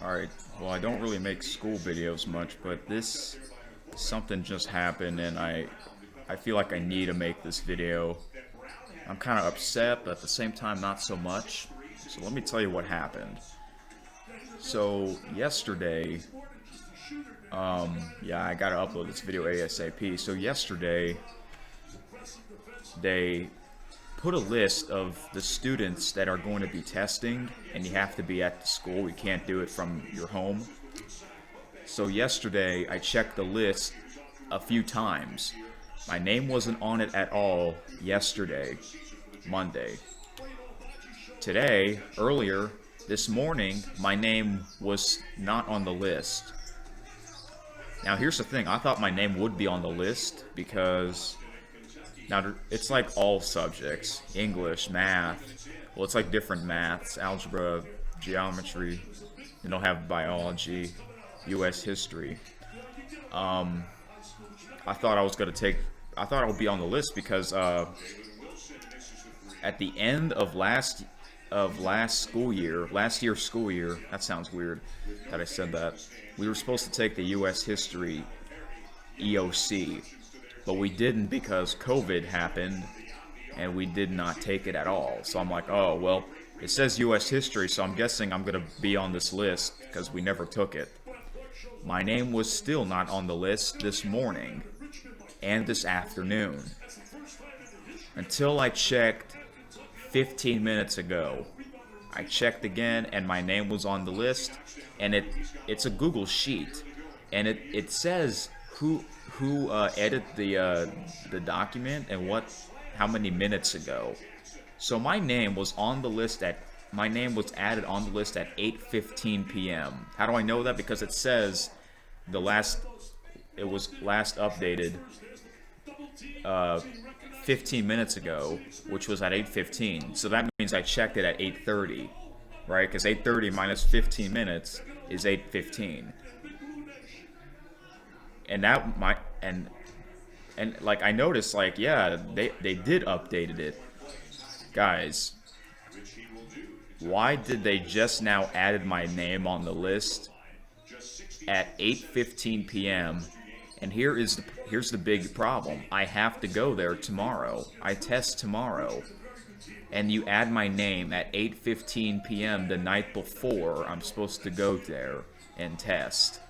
Alright, well, I don't really make school videos much, but something just happened, and I feel like I need to make this video. I'm kind of upset, but at the same time, not so much. So let me tell you what happened. So, yesterday, yeah, I gotta upload this video ASAP. So yesterday, they put a list of the students that are going to be testing, and you have to be at the school. You can't do it from your home. So yesterday, I checked the list a few times. My name wasn't on it at all yesterday, Monday. Today, earlier, this morning, my name was not on the list. Now here's the thing, I thought my name would be on the list because now it's like all subjects, English, math, well it's like different maths, algebra, geometry, they don't have biology, US history. I thought I would be on the list because at the end of last year's school year, that sounds weird that I said that, we were supposed to take the US history EOC, but we didn't because COVID happened and we did not take it at all. So I'm like, oh well, it says US history, so I'm guessing I'm gonna be on this list because we never took it. My name was still not on the list this morning and this afternoon until I checked 15 minutes ago. I checked again and my name was on the list, and it's a Google sheet, and it says who edited the document and how many minutes ago. So my name was on the list my name was added on the list at 8:15 p.m. How do I know that? Because it says it was last updated 15 minutes ago, which was at 8:15. So that means I checked it at 8:30, right? Because 8:30 minus 15 minutes is 8:15. And and like I noticed, like, yeah, they did updated it. Guys, why did they just now added my name on the list at 8:15 p.m.? And here's the big problem. I have to go there tomorrow. I test tomorrow. And you add my name at 8:15 p.m. the night before I'm supposed to go there and test.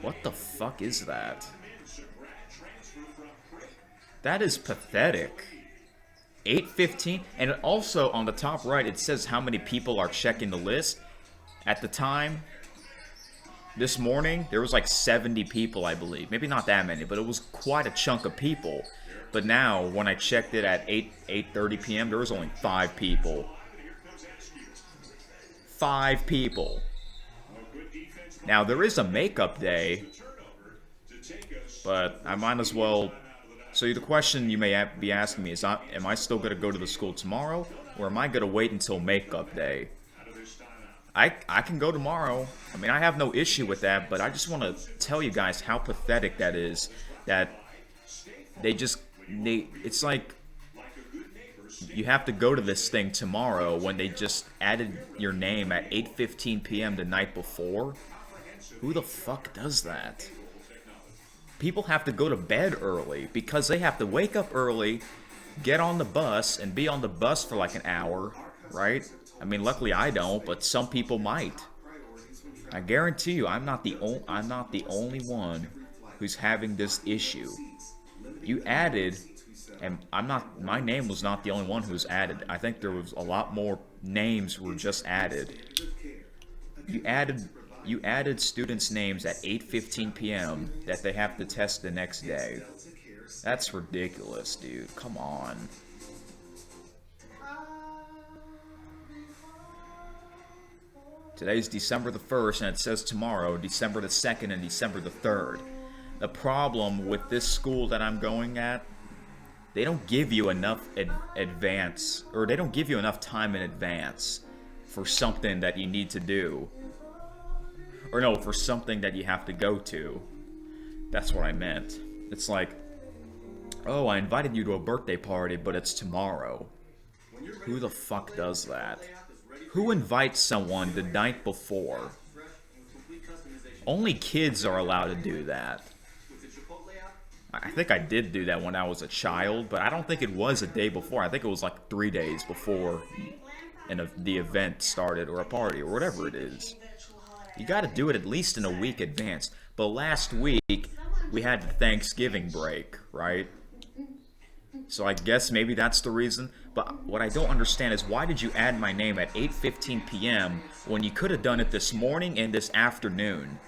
What the fuck is that? That is pathetic. 8:15, and also on the top right it says how many people are checking the list. At the time, this morning, there was like 70 people, I believe. Maybe not that many, but it was quite a chunk of people. But now, when I checked it at 8:30 p.m., there was only 5 people. 5 people. Now, there is a makeup day, but I might as well... So the question you may be asking me is, am I still going to go to the school tomorrow, or am I going to wait until makeup day? I can go tomorrow. I mean, I have no issue with that, but I just want to tell you guys how pathetic that is. That it's like you have to go to this thing tomorrow when they just added your name at 8:15 p.m. the night before. Who the fuck does that? People have to go to bed early because they have to wake up early, get on the bus, and be on the bus for like an hour, right? I mean, luckily I don't, but some people might. I guarantee you, I'm not the only one who's having this issue. You added, and my name was not the only one who was added. I think there was a lot more names were just added. You added students' names at 8:15 p.m. that they have to test the next day. That's ridiculous, dude. Come on. Today's December the 1st, and it says tomorrow, December the 2nd and December the 3rd. The problem with this school that I'm going at, they don't give you enough advance, or they don't give you enough time in advance for something that you need to do. Or no, for something that you have to go to. That's what I meant. It's like, oh, I invited you to a birthday party, but it's tomorrow. Who the fuck does that? Who invites someone the night before? Only kids are allowed to do that. I think I did do that when I was a child, but I don't think it was a day before. I think it was like 3 days before the event started, or a party, or whatever it is. You got to do it at least in a week advance. But last week, we had the Thanksgiving break, right? So I guess maybe that's the reason. But what I don't understand is, why did you add my name at 8:15 p.m. when you could have done it this morning and this afternoon?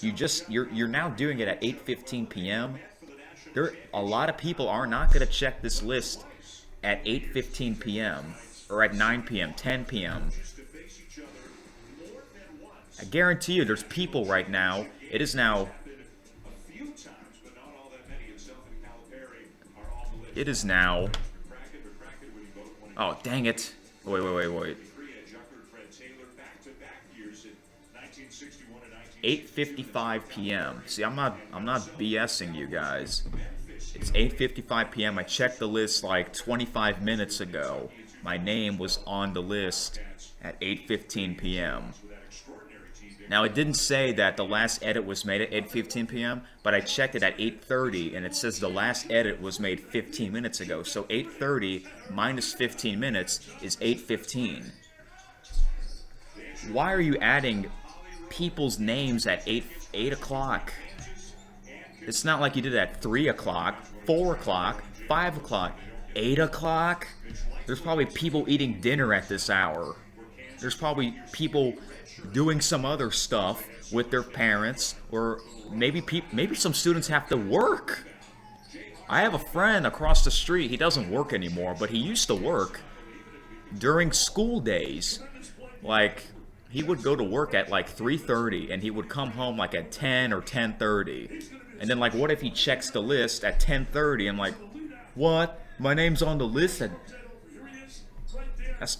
You're now doing it at 8:15 p.m. A lot of people are not going to check this list at 8:15 p.m. or at 9 p.m., 10 p.m. I guarantee you there's people right now. It is now. It is now. Oh, dang it. Wait. 8:55 p.m. See, I'm not BSing you guys. It's 8:55 p.m. I checked the list like 25 minutes ago. My name was on the list at 8:15 p.m. Now, it didn't say that the last edit was made at 8:15 p.m., but I checked it at 8:30, and it says the last edit was made 15 minutes ago. So 8:30 minus 15 minutes is 8:15. Why are you adding people's names at 8 o'clock? It's not like you did it at 3 o'clock, 4 o'clock, 5 o'clock, 8 o'clock. There's probably people eating dinner at this hour. There's probably people doing some other stuff with their parents, or maybe some students have to work. I have a friend across the street. He doesn't work anymore, but he used to work during school days. Like, he would go to work at like 3:30, and he would come home like at 10 or 10:30. And then, like, what if he checks the list at 10:30? I'm like, what? My name's on the list at... That's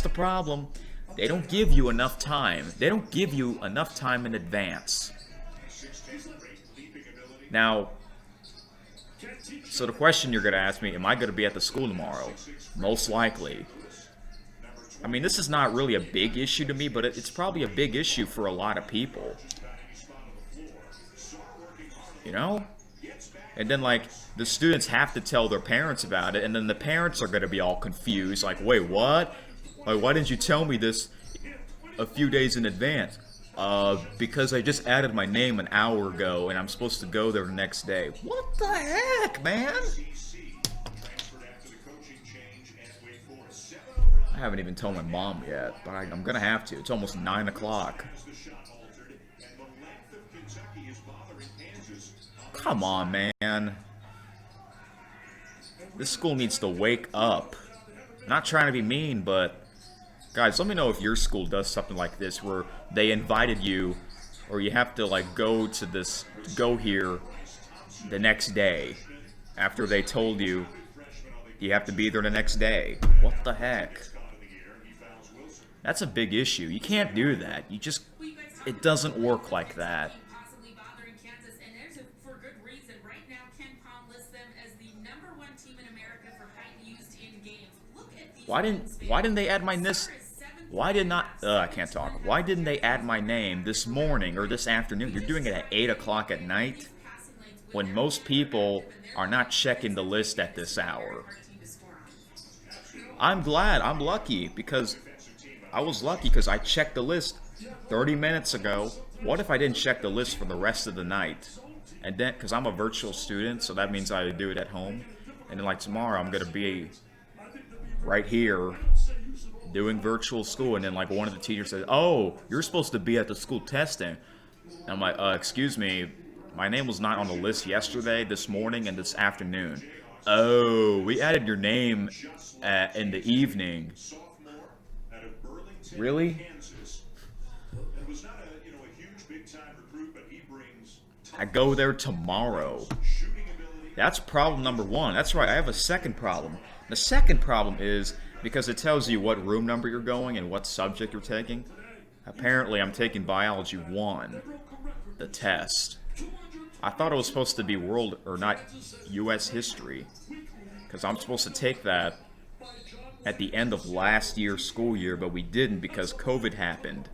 the problem. They don't give you enough time. They don't give you enough time in advance. Now, so the question you're going to ask me, am I going to be at the school tomorrow? Most likely. I mean, this is not really a big issue to me, but it's probably a big issue for a lot of people. You know? And then, like, the students have to tell their parents about it, and then the parents are going to be all confused, like, wait, what? Like, why didn't you tell me this a few days in advance? Because I just added my name an hour ago, and I'm supposed to go there the next day. What the heck, man? I haven't even told my mom yet, but I'm gonna have to. It's almost 9 o'clock. Come on, man. This school needs to wake up. Not trying to be mean, but guys, let me know if your school does something like this, where they invited you, or you have to like go here the next day after they told you you have to be there the next day. What the heck? That's a big issue. You can't do that. It doesn't work like that. Why didn't they add my this? Why did not? I can't talk. Why didn't they add my name this morning or this afternoon? You're doing it at 8 o'clock at night, when most people are not checking the list at this hour. I'm glad. I'm lucky because I was lucky because I checked the list 30 minutes ago. What if I didn't check the list for the rest of the night? And then, because I'm a virtual student, so that means I do it at home. And then, like, tomorrow, I'm gonna be right here doing virtual school, and then like one of the teachers says, "Oh, you're supposed to be at the school testing." And I'm like, excuse me, my name was not on the list yesterday, this morning, and this afternoon. Oh, we added your name in the evening. Really? I go there tomorrow. That's problem number one. That's right, I have a second problem. The second problem is because it tells you what room number you're going and what subject you're taking. Apparently, I'm taking Biology 1, the test. I thought it was supposed to be U.S. history, because I'm supposed to take that at the end of last year's school year, but we didn't because COVID happened.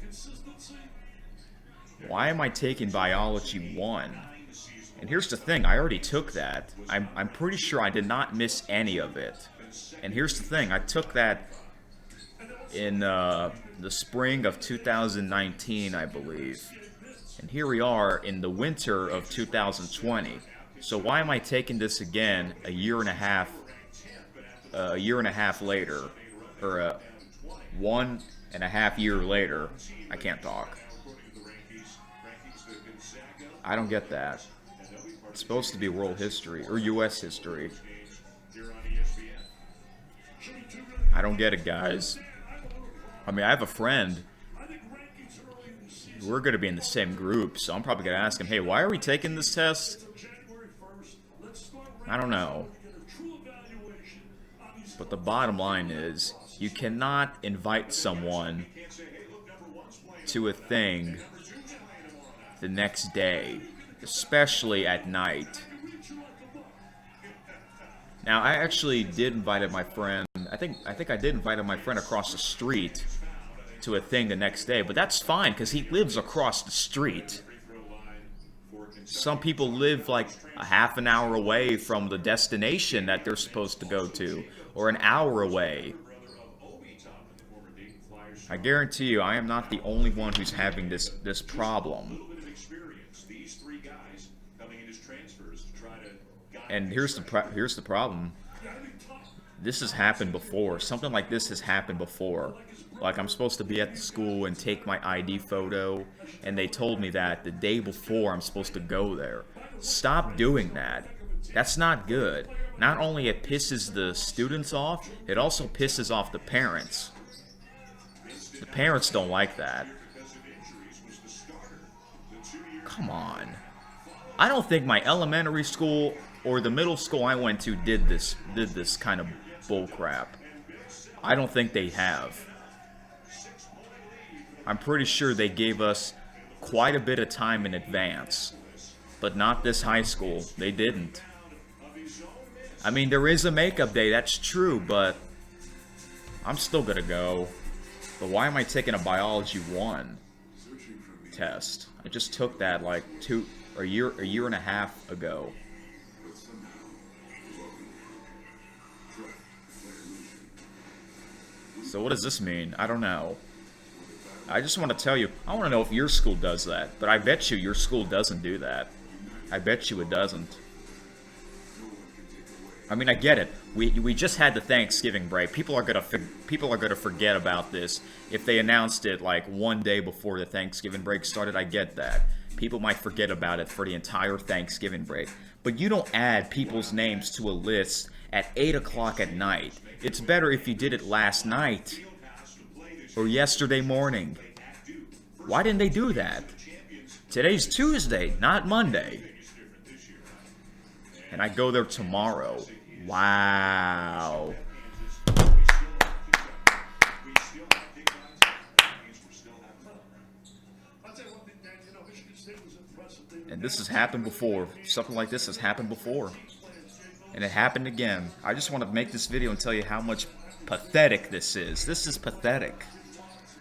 Why am I taking Biology 1? And here's the thing, I already took that. I'm pretty sure I did not miss any of it. And here's the thing, I took that in the spring of 2019, I believe. And here we are in the winter of 2020. So why am I taking this again a year and a half later, or 1.5 years later? I can't talk. I don't get that. It's supposed to be world history, or U.S. history. I don't get it, guys. I mean, I have a friend. We're going to be in the same group, so I'm probably going to ask him, hey, why are we taking this test? I don't know. But the bottom line is, you cannot invite someone to a thing the next day, especially at night. Now, I actually did invite my friend, I think I did invite my friend across the street to a thing the next day, but that's fine, because he lives across the street. Some people live like a half an hour away from the destination that they're supposed to go to, or an hour away. I guarantee you, I am not the only one who's having this problem. And here's the problem. This has happened before. Something like this has happened before. Like, I'm supposed to be at the school and take my ID photo, and they told me that the day before I'm supposed to go there. Stop doing that. That's not good. Not only it pisses the students off, it also pisses off the parents. The parents don't like that. Come on. I don't think my elementary school or the middle school I went to did this kind of bullcrap. I don't think they have. I'm pretty sure they gave us quite a bit of time in advance. But not this high school. They didn't. I mean, there is a makeup day, that's true, but I'm still gonna go. But why am I taking a Biology 1 test? I just took that like a year and a half ago. So what does this mean? I don't know. I just want to tell you, I want to know if your school does that, but I bet you your school doesn't do that. I bet you it doesn't. I mean, I get it. We just had the Thanksgiving break. People are gonna forget about this if they announced it like one day before the Thanksgiving break started. I get that. People might forget about it for the entire Thanksgiving break. But you don't add people's names to a list at 8 o'clock at night. It's better if you did it last night or yesterday morning. Why didn't they do that? Today's Tuesday, not Monday. And I go there tomorrow. Wow. And this has happened before. Something like this has happened before. And it happened again. I just want to make this video and tell you how much pathetic this is. This is pathetic.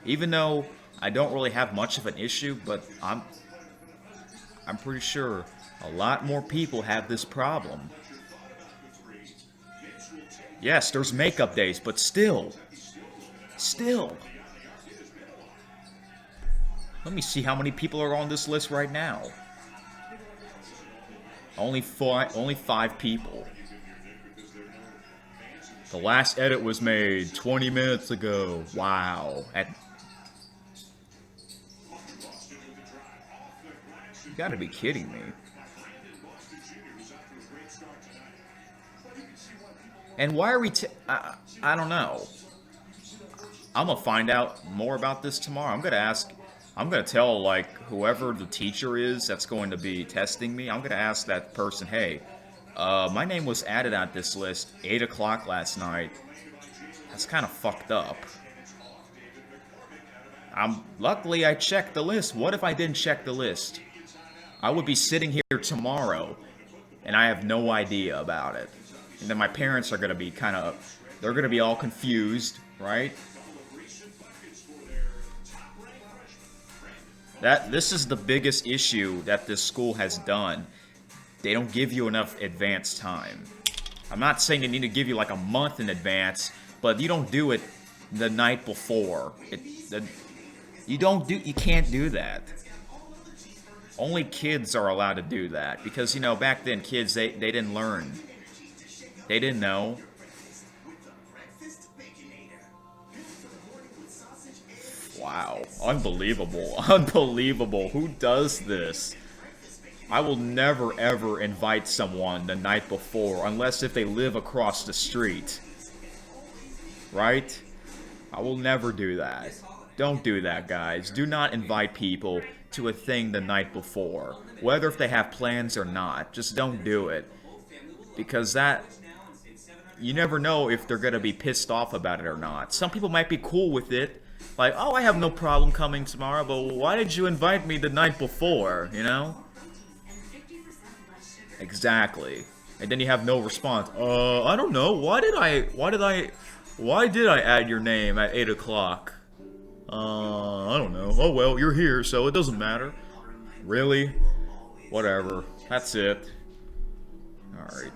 Even though I don't really have much of an issue, but I'm pretty sure a lot more people have this problem. Yes, there's makeup days, but still. Let me see how many people are on this list right now. Only 5 people. The last edit was made 20 minutes ago. Wow. You gotta be kidding me. And why are we I don't know. I'm gonna find out more about this tomorrow. I'm gonna tell, like, whoever the teacher is that's going to be testing me, I'm gonna ask that person, hey, my name was added on this list 8 o'clock last night. That's kind of fucked up. Luckily I checked the list. What if I didn't check the list? I would be sitting here tomorrow, and I have no idea about it. And then my parents are going to be kind of They're gonna be all confused, right? This is the biggest issue that this school has done. They don't give you enough advance time. I'm not saying they need to give you like a month in advance, but you don't do it the night before. You can't do that. Only kids are allowed to do that because, you know, back then kids they didn't learn. They didn't know. Wow, unbelievable. Unbelievable. Who does this? I will never ever invite someone the night before unless if they live across the street. Right? I will never do that. Don't do that, guys. Do not invite people to a thing the night before. Whether if they have plans or not. Just don't do it. Because you never know if they're going to be pissed off about it or not. Some people might be cool with it. Like, oh, I have no problem coming tomorrow, but why did you invite me the night before, you know? Exactly. And then you have no response. I don't know. Why did I add your name at 8 o'clock? I don't know. Oh well, you're here, so it doesn't matter. Really? Whatever. That's it. Alright.